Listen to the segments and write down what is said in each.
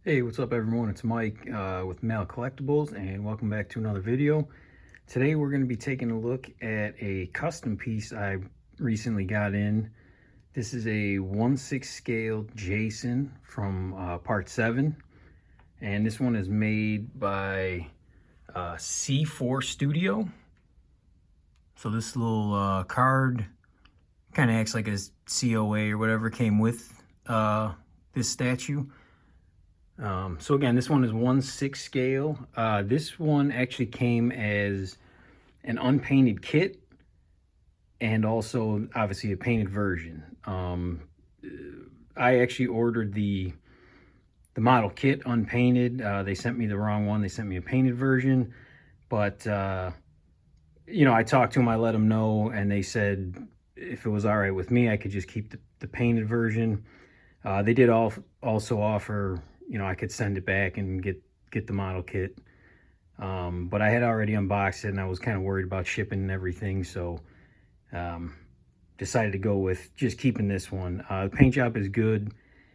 Hey, what's up everyone? It's Mike with Mal Collectibles and welcome back to another video. Today we're going to be taking a look at a custom piece I recently got in. This is a 1/6 scale Jason from Part 7, and this one is made by C4 Studio. So this little card kind of acts like a COA or whatever came with this statue. So again, this one is 1/6 scale. This one actually came as an unpainted kit and also obviously a painted version. I actually ordered the model kit unpainted. They sent me the wrong one. They sent me a painted version, but you know, I talked to them, I let them know, and they said if it was all right with me, I could just keep the painted version. They did also offer, you know, I could send it back and get the model kit. But I had already unboxed it and I was kind of worried about shipping and everything. So decided to go with just keeping this one. The paint job is good.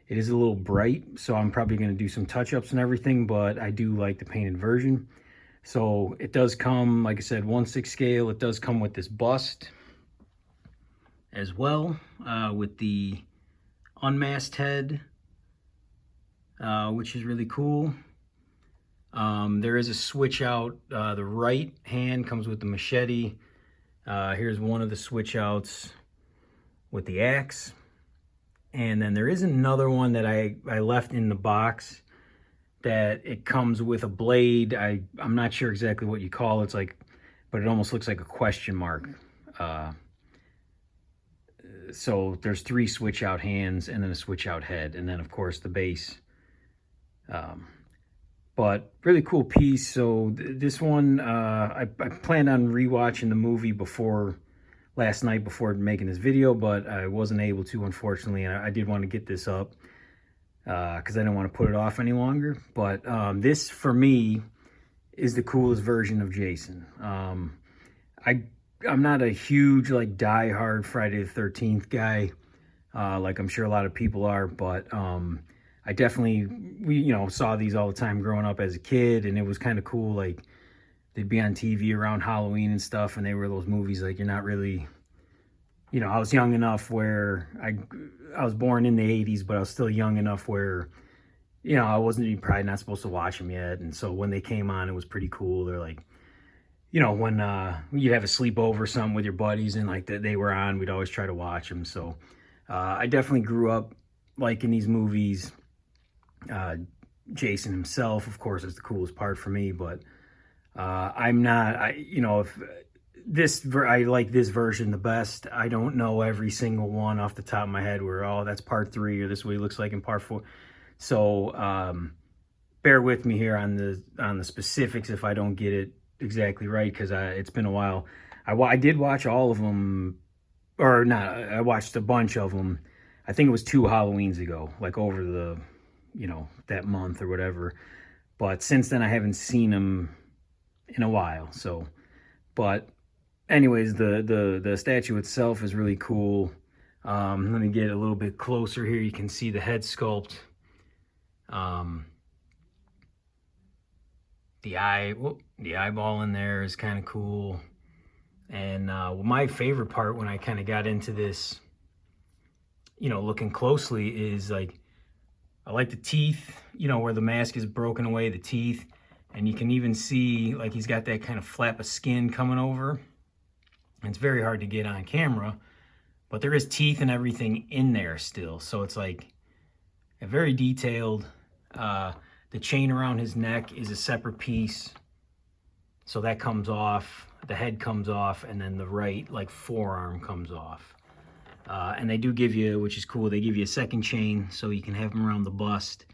It is a little bright, so I'm probably going to do some touch-ups and everything, but I do like the painted version. So it does come, like I said, 1/6 scale. It does come with this bust as well, with the unmasked head, which is really cool. There is a switch out. The right hand comes with the machete. Here's one of the switch outs with the axe. And then there is another one that I left in the box that it comes with a blade. I'm not sure exactly what you call it. It's like, but it almost looks like a question mark. So there's 3 switch out hands and then a switch out head, and then of course the base. But really cool piece. So this one, I planned on rewatching the movie last night before making this video, but I wasn't able to, unfortunately. And I did want to get this up because I didn't want to put it off any longer. But this, for me, is the coolest version of Jason. I'm not a huge, like, die-hard Friday the 13th guy, like I'm sure a lot of people are, but I definitely, you know, saw these all the time growing up as a kid, and it was kind of cool. Like, they'd be on TV around Halloween and stuff, and they were those movies, like, you're not really, you know, I was young enough where I was born in the 80s, but I was still young enough where, you know, I wasn't probably not supposed to watch them yet. And so when they came on, it was pretty cool. They're like, you know, when you'd have a sleepover or something with your buddies and like they were on, we'd always try to watch them. So I definitely grew up liking these movies. Jason himself, of course, is the coolest part for me, but I'm not, you know, if I like this version the best. I don't know every single one off the top of my head where, oh, that's part 3 or this is what he looks like in part 4. So bear with me here on the specifics if I don't get it exactly right, because it's been a while. I did watch all of them, or not, I watched a bunch of them. I think it was 2 Halloweens ago, like over the, you know, that month or whatever. But since then I haven't seen them in a while. So, but anyways, the statue itself is really cool. Let me get a little bit closer here. You can see the head sculpt. The eyeball in there is kind of cool. And my favorite part when I kind of got into this, you know, looking closely, is like, I like the teeth, you know, where the mask is broken away, the teeth. And you can even see, like, he's got that kind of flap of skin coming over. And it's very hard to get on camera, but there is teeth and everything in there still. So it's like a very detailed. The chain around his neck is a separate piece. So that comes off, the head comes off, and then the right, like, forearm comes off. And they do give you, which is cool, they give you a second chain so you can have them around the bust.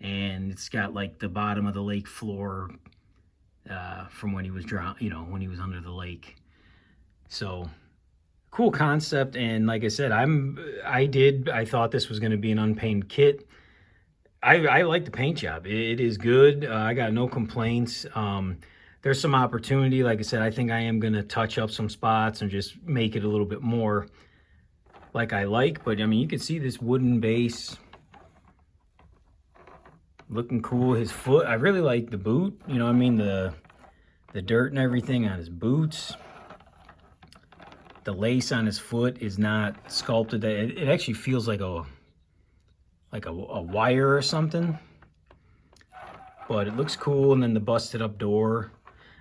And it's got, like, the bottom of the lake floor from when he was drowned, you know, when he was under the lake. So cool concept. And like I said, I thought this was going to be an unpainted kit. I like the paint job. It is good. I got no complaints. There's some opportunity. Like I said, I think I am going to touch up some spots and just make it a little bit more like I like. But I mean, you can see this wooden base looking cool. His foot, I really like the boot. You know what I mean? The dirt and everything on his boots. The lace on his foot is not sculpted. It actually feels like a wire or something. But it looks cool. And then the busted up door.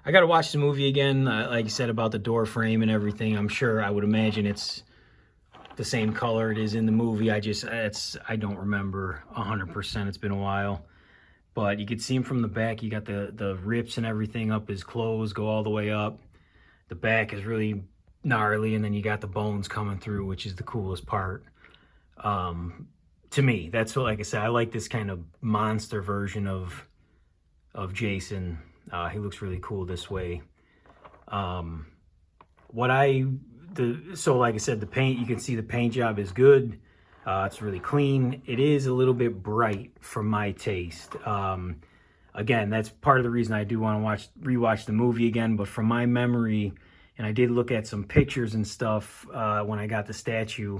I got to watch the movie again. Like you said about the door frame and everything. I'm sure, I would imagine it's the same color it is in the movie. I don't remember 100%. It's been a while. But you can see him from the back. You got the rips and everything up his clothes, go all the way up. The back is really gnarly, and then you got the bones coming through, which is the coolest part. To me, that's what, like I said, I like this kind of monster version of Jason. He looks really cool this way. So like I said, the paint, you can see the paint job is good. It's really clean. It is a little bit bright for my taste. Again, that's part of the reason I do want to rewatch the movie again. But from my memory, and I did look at some pictures and stuff when I got the statue,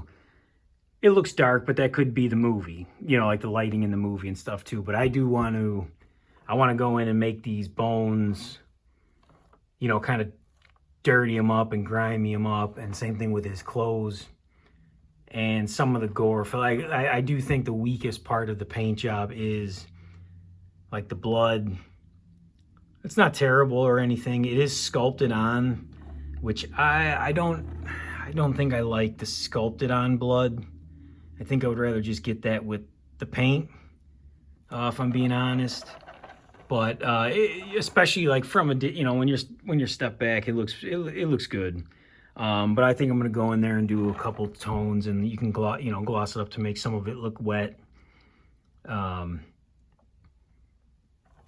it looks dark, but that could be the movie. You know, like the lighting in the movie and stuff too. But I want to go in and make these bones, you know, kind of dirty him up and grimy him up, and same thing with his clothes and some of the gore. I do think the weakest part of the paint job is like the blood. It's not terrible or anything. It is sculpted on, which I don't think I like the sculpted on blood. I think I would rather just get that with the paint, if I'm being honest. But especially like from when you're stepped back, it looks good. But I think I'm gonna go in there and do a couple tones, and you can gloss it up to make some of it look wet.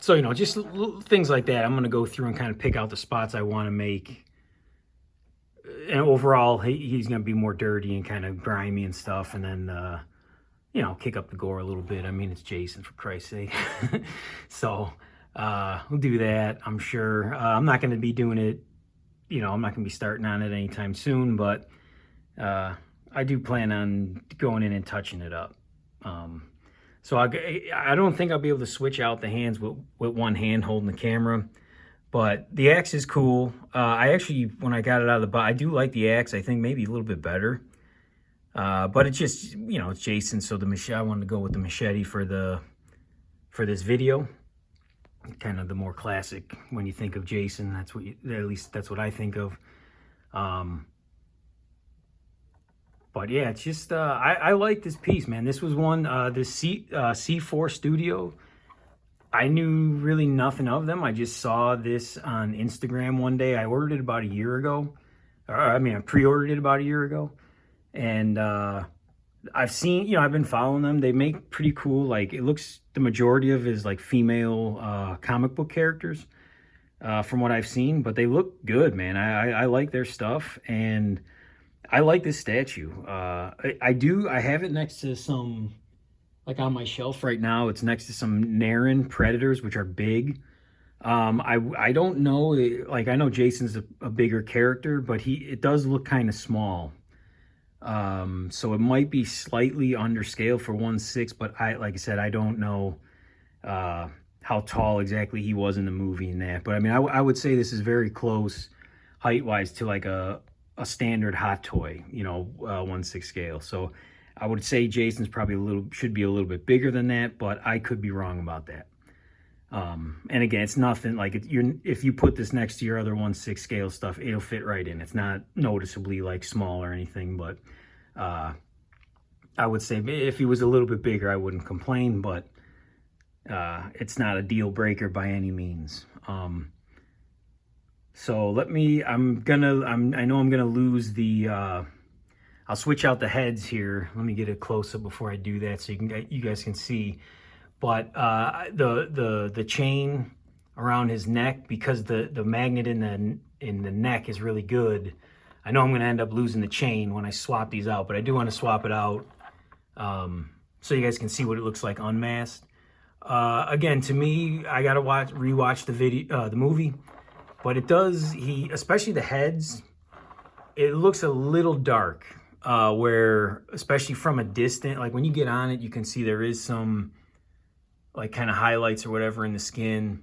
So just things like that. I'm gonna go through and kind of pick out the spots I want to make. And overall, he's gonna be more dirty and kind of grimy and stuff, and then kick up the gore a little bit. I mean, it's Jason, for Christ's sake. So we'll do that, I'm sure. I'm not going to be doing it, I'm not going to be starting on it anytime soon, but I do plan on going in and touching it up. So I don't think I'll be able to switch out the hands with one hand holding the camera, but the axe is cool. I actually, when I got it out of the box, I do like the axe. I think maybe a little bit better. But it's just, it's Jason, so I wanted to go with the machete for this video. Kind of the more classic, when you think of Jason, at least that's what I think of. But yeah, it's just, I like this piece, man. This was one, this C4 Studio. I knew really nothing of them. I just saw this on Instagram one day. I ordered it about a year ago. I pre-ordered it about a year ago. And I've seen, I've been following them. They make pretty cool, like, it looks, the majority of it is like female comic book characters from what I've seen, but they look good, man. I like their stuff, and I like this statue. I have it next to some, like on my shelf right now, it's next to some Naren Predators, which are big. I don't know, like, I know Jason's a bigger character, but it does look kind of small. So it might be slightly under scale for 1/6, but like I said, I don't know how tall exactly he was in the movie and that. But I mean, I would say this is very close height-wise to like a standard Hot Toy, 1/6 scale. So I would say Jason's probably should be a little bit bigger than that, but I could be wrong about that. And again, it's nothing like if you put this next to your other 1/6 scale stuff, it'll fit right in. It's not noticeably like small or anything, but I would say if he was a little bit bigger, I wouldn't complain, but it's not a deal breaker by any means. So I know I'm gonna lose the, I'll switch out the heads here. Let me get a close up before I do that so you guys can see. But the chain around his neck, because the magnet in the neck is really good, I know I'm going to end up losing the chain when I swap these out, but I do want to swap it out so you guys can see what it looks like unmasked. Again, to me, I got to rewatch the movie, but it does, especially the heads, it looks a little dark, where, especially from a distance, like when you get on it, you can see there is some like kind of highlights or whatever in the skin.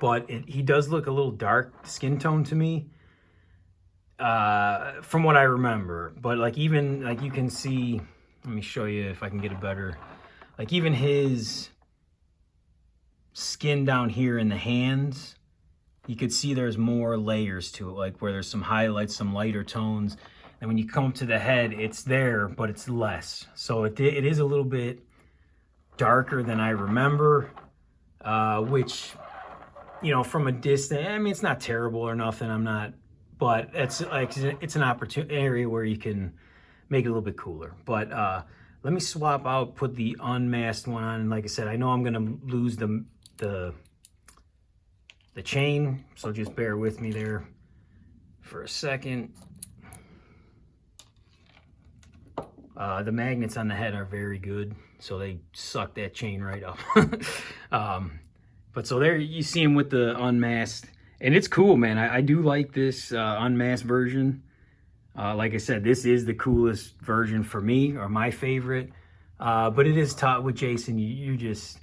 But he does look a little dark skin tone to me, from what I remember. But like even like you can see, let me show you if I can get it better. Like even his skin down here in the hands, you could see there's more layers to it, like where there's some highlights, some lighter tones. And when you come to the head, it's there, but it's less. So it is a little bit darker than I remember, which, you know, from a distance, I mean, it's not terrible or nothing. But it's like, it's an opportunity area where you can make it a little bit cooler. But let me swap out, put the unmasked one on. And like I said, I know I'm gonna lose the chain, so just bear with me there for a second. The magnets on the head are very good, so they suck that chain right up. But so there you see him with the unmasked, and it's cool, man. I do like this unmasked version. Like I said, this is the coolest version for me, or my favorite. But it is tough with Jason. You just,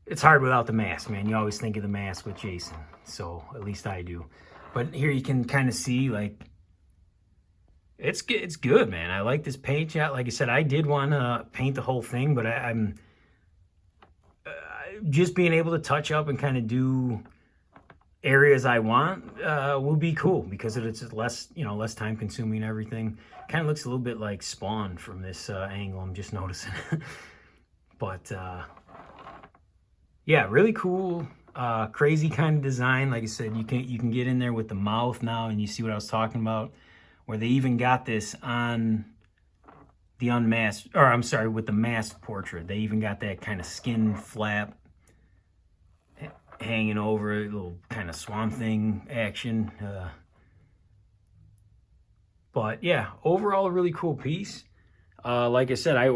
it's hard without the mask, man. You always think of the mask with Jason, so at least I do. But here you can kind of see, like, it's good, man. I like this paint job. Like I said, I did want to paint the whole thing, but I'm just being able to touch up and kind of do areas I want will be cool, because it's less, you know, less time consuming and everything. Kind of looks a little bit like Spawn from this angle, I'm just noticing. But yeah, really cool, crazy kind of design. Like I said, you can get in there with the mouth now, and you see what I was talking about, where they even got this on the unmasked, or I'm sorry, with the masked portrait. They even got that kind of skin flap hanging over it, a little kind of Swamp Thing action. But yeah, overall a really cool piece. Like I said, I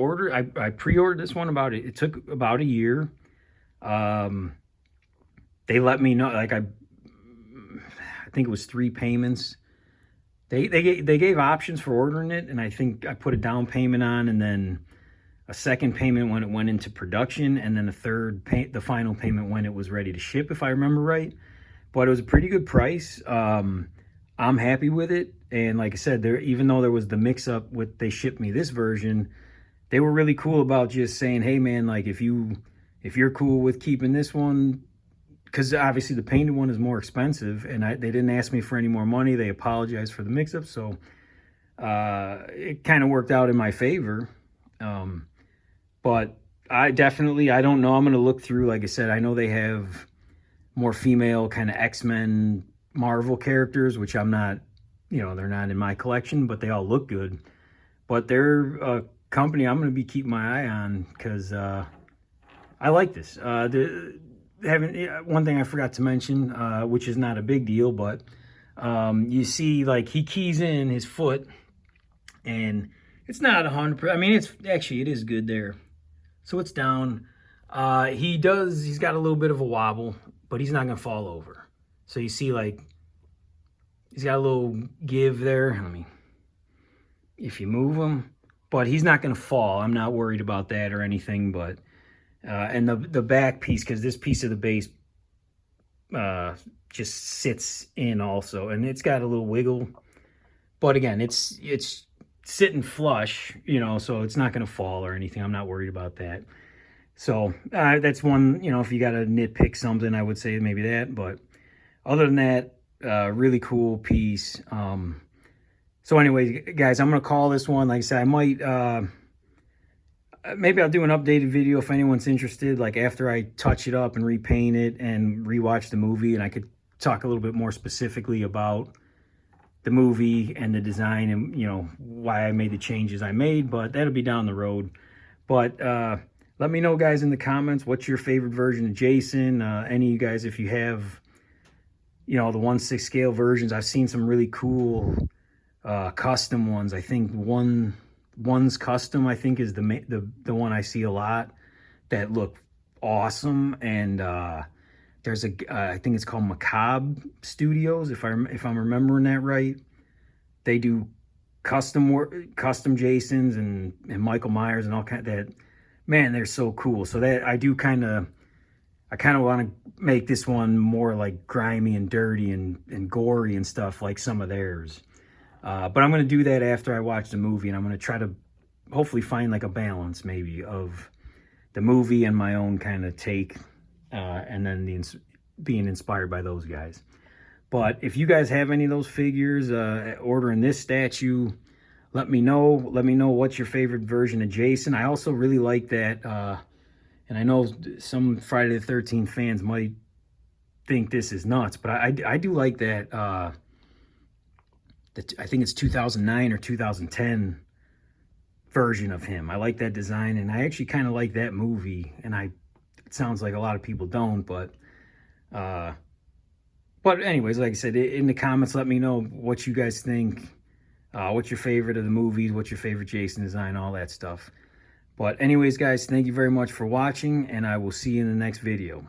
pre-ordered this one it took about a year. They let me know, like I think it was 3 payments. They gave options for ordering it, and I think I put a down payment on, and then a second payment when it went into production, and then the final payment when it was ready to ship, if I remember right. But it was a pretty good price. I'm happy with it, and like I said, even though there was the mix-up with they shipped me this version, they were really cool about just saying, hey man, like if you're cool with keeping this one, because obviously the painted one is more expensive, and they didn't ask me for any more money. They apologized for the mix-up, so it kind of worked out in my favor. But I don't know. I'm going to look through. Like I said, I know they have more female kind of X-Men Marvel characters, which I'm not, you know, they're not in my collection, but they all look good. But they're a company I'm going to be keeping my eye on, because I like this. One thing I forgot to mention, which is not a big deal, but you see, like, he keys in his foot, and it's not 100%. I mean, it is good there. So it's down. He's got a little bit of a wobble, but he's not gonna fall over. So you see, like, he's got a little give there. If you move him, but he's not gonna fall. I'm not worried about that or anything, but and the back piece, because this piece of the base just sits in also, and it's got a little wiggle, but again, it's sitting flush, you know, so it's not going to fall or anything. I'm not worried about that. So that's one, you know, if you got to nitpick something, I would say maybe that. But other than that, really cool piece. So anyways, guys, I'm going to call this one. Like I said, I might, maybe I'll do an updated video if anyone's interested, like after I touch it up and repaint it and rewatch the movie, and I could talk a little bit more specifically about the movie and the design, and, you know, why I made the changes I made. But that'll be down the road. But let me know, guys, in the comments, what's your favorite version of Jason. Any of you guys, if you have, you know, the 1/6 scale versions. I've seen some really cool custom ones. I think one's custom, I think, is the one I see a lot that look awesome. And there's I think it's called Macabre Studios, if I'm remembering that right. They do custom Jasons and Michael Myers and all kind of that. man, they're so cool. So that I kind of want to make this one more like grimy and dirty and gory and stuff like some of theirs. But I'm going to do that after I watch the movie, and I'm going to try to hopefully find like a balance maybe of the movie and my own kind of take, and then being inspired by those guys. But if you guys have any of those figures, ordering this statue, let me know. Let me know what's your favorite version of Jason. I also really like that, and I know some Friday the 13th fans might think this is nuts, but I do like that, I think it's 2009 or 2010 version of him. I like that design, and I actually kind of like that movie, and it sounds like a lot of people don't, but anyways, like I said, in the comments, let me know what you guys think. What's your favorite of the movies? What's your favorite Jason design? All that stuff. But anyways, guys, thank you very much for watching, and I will see you in the next video.